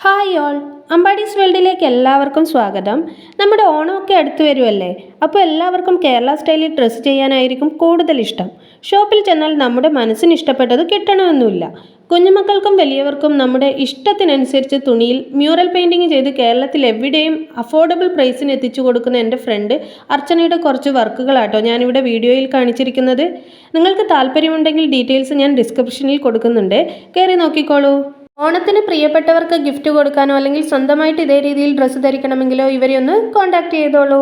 Hi all, അമ്പാടീസ് വേൾഡിലേക്ക് എല്ലാവർക്കും സ്വാഗതം. നമ്മുടെ ഓണമൊക്കെ അടുത്ത് വരുമല്ലേ, അപ്പോൾ എല്ലാവർക്കും കേരള സ്റ്റൈലിൽ ഡ്രസ്സ് ചെയ്യാനായിരിക്കും കൂടുതൽ ഇഷ്ടം. ഷോപ്പിൽ ചെന്നാൽ നമ്മുടെ മനസ്സിന് ഇഷ്ടപ്പെട്ടത് കിട്ടണമെന്നില്ല. കുഞ്ഞുമക്കൾക്കും വലിയവർക്കും നമ്മുടെ ഇഷ്ടത്തിനനുസരിച്ച് തുണിയിൽ മ്യൂറൽ പെയിൻറ്റിങ് ചെയ്ത് കേരളത്തിൽ എവിടെയും അഫോർഡബിൾ പ്രൈസിന് എത്തിച്ചു കൊടുക്കുന്ന എൻ്റെ ഫ്രണ്ട് അർച്ചനയുടെ കുറച്ച് വർക്കുകളാട്ടോ ഞാനിവിടെ വീഡിയോയിൽ കാണിച്ചിരിക്കുന്നത്. നിങ്ങൾക്ക് താല്പര്യമുണ്ടെങ്കിൽ ഡീറ്റെയിൽസ് ഞാൻ ഡിസ്ക്രിപ്ഷനിൽ കൊടുക്കുന്നുണ്ട്, കയറി നോക്കിക്കോളൂ. ഓണത്തിന് പ്രിയപ്പെട്ടവർക്ക് ഗിഫ്റ്റ് കൊടുക്കാനോ അല്ലെങ്കിൽ സ്വന്തമായിട്ട് ഇതേ രീതിയിൽ ഡ്രസ്സ് ധരിക്കണമെങ്കിലോ ഇവരെ ഒന്ന് കോൺടാക്ട് ചെയ്തോളൂ.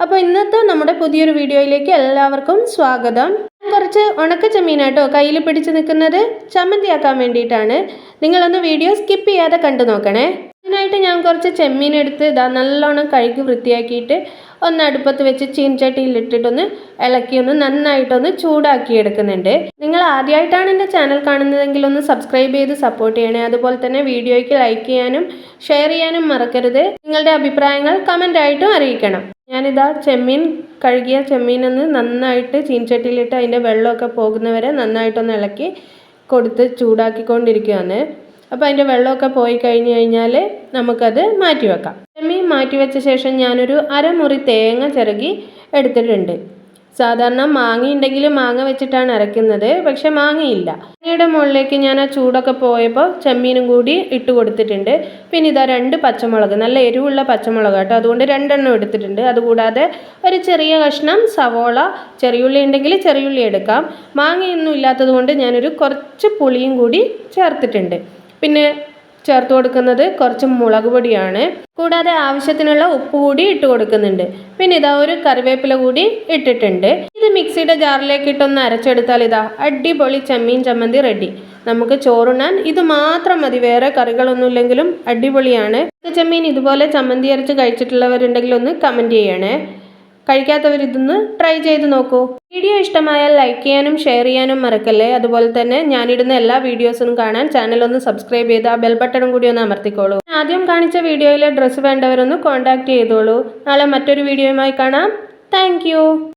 അപ്പോൾ ഇന്നത്തെ നമ്മുടെ പുതിയൊരു വീഡിയോയിലേക്ക് എല്ലാവർക്കും സ്വാഗതം. കുറച്ച് ഉണക്ക ചെമ്മീനാട്ടോ കയ്യിൽ പിടിച്ച് നിൽക്കുന്നത്, ചമ്മന്തിയാക്കാൻ വേണ്ടിയിട്ടാണ്. നിങ്ങളൊന്ന് വീഡിയോ സ്കിപ്പ് ചെയ്യാതെ കണ്ടു നോക്കണേ. അതിനായിട്ട് ഞാൻ കുറച്ച് ചെമ്മീൻ എടുത്ത് നല്ലോണം കഴുകി വൃത്തിയാക്കിയിട്ട് ഒന്ന് അടുപ്പത്ത് വെച്ച് ചീൻചട്ടിയിൽ ഇട്ടിട്ടൊന്ന് ഇളക്കി നന്നായിട്ടൊന്ന് ചൂടാക്കി എടുക്കുന്നുണ്ട്. നിങ്ങൾ ആദ്യമായിട്ടാണ് എൻ്റെ ചാനൽ കാണുന്നതെങ്കിൽ ഒന്ന് സബ്സ്ക്രൈബ് ചെയ്ത് സപ്പോർട്ട് ചെയ്യണേ. അതുപോലെ തന്നെ വീഡിയോയ്ക്ക് ലൈക്ക് ചെയ്യാനും ഷെയർ ചെയ്യാനും മറക്കരുത്. നിങ്ങളുടെ അഭിപ്രായങ്ങൾ കമൻ്റ് ആയിട്ടും അറിയിക്കണം. കഴുകിയ ചെമ്മീനൊന്ന് നന്നായിട്ട് ചീൻചട്ടിയിലിട്ട് അതിൻ്റെ വെള്ളമൊക്കെ പോകുന്നവരെ നന്നായിട്ടൊന്ന് ഇളക്കി കൊടുത്ത് ചൂടാക്കിക്കൊണ്ടിരിക്കുകയാണ്. അപ്പോൾ അതിൻ്റെ വെള്ളമൊക്കെ പോയി കഴിഞ്ഞാൽ നമുക്കത് മാറ്റി വെക്കാം. ചെമ്മീൻ മാറ്റി വെച്ച ശേഷം ഞാനൊരു അരമുറി തേങ്ങ ചിരകി എടുത്തിട്ടുണ്ട്. സാധാരണ മാങ്ങ ഉണ്ടെങ്കിൽ മാങ്ങ വെച്ചിട്ടാണ് അരയ്ക്കുന്നത്, പക്ഷെ മാങ്ങയില്ല. തേങ്ങയുടെ മുകളിലേക്ക് ഞാൻ ആ ചൂടൊക്കെ പോയപ്പോൾ ചെമ്മീനും കൂടി ഇട്ട് കൊടുത്തിട്ടുണ്ട്. പിന്നെ ഇതാ 2 പച്ചമുളക്, നല്ല എരിവുള്ള പച്ചമുളക് കേട്ടോ, അതുകൊണ്ട് 2 എണ്ണം എടുത്തിട്ടുണ്ട്. അതുകൂടാതെ ഒരു ചെറിയ കഷ്ണം സവോള, ചെറിയുള്ളി ഉണ്ടെങ്കിൽ ചെറിയുള്ളി എടുക്കാം. മാങ്ങയൊന്നും ഇല്ലാത്തത് കൊണ്ട് ഞാനൊരു കുറച്ച് പുളിയും കൂടി ചേർത്തിട്ടുണ്ട്. പിന്നെ ചേർത്ത് കൊടുക്കുന്നത് കുറച്ച് മുളക് പൊടിയാണ്. കൂടാതെ ആവശ്യത്തിനുള്ള ഉപ്പ് കൂടി ഇട്ട് കൊടുക്കുന്നുണ്ട്. പിന്നെ ഇതാ ഒരു കറിവേപ്പില കൂടി ഇട്ടിട്ടുണ്ട്. ഇത് മിക്സിയുടെ ജാറിലേക്ക് ഇട്ടൊന്ന് അരച്ചെടുത്താൽ ഇതാ അടിപൊളി ചെമ്മീൻ ചമ്മന്തി റെഡി. നമുക്ക് ചോറുണ്ണാൻ ഇത് മാത്രം മതി, വേറെ കറികളൊന്നും ഇല്ലെങ്കിലും അടിപൊളിയാണ്. ചെമ്മീൻ ഇതുപോലെ ചമ്മന്തി അരച്ച് കഴിച്ചിട്ടുള്ളവരുണ്ടെങ്കിൽ ഒന്ന് കമൻറ്റ് ചെയ്യണേ. കഴിക്കാത്തവർ ഇതൊന്ന് ട്രൈ ചെയ്ത് നോക്കൂ. വീഡിയോ ഇഷ്ടമായാൽ ലൈക്ക് ചെയ്യാനും ഷെയർ ചെയ്യാനും മറക്കല്ലേ. അതുപോലെ തന്നെ ഞാനിടുന്ന എല്ലാ വീഡിയോസും കാണാൻ ചാനൽ ഒന്ന് സബ്സ്ക്രൈബ് ചെയ്ത് ആ ബെൽ ബട്ടണും കൂടി ഒന്ന് അമർത്തിക്കോളൂ. ആദ്യം കാണിച്ച വീഡിയോയിലെ ഡ്രസ്സ് വേണ്ടവരൊന്ന് കോൺടാക്ട് ചെയ്തോളൂ. നാളെ മറ്റൊരു വീഡിയോയുമായി കാണാം. താങ്ക്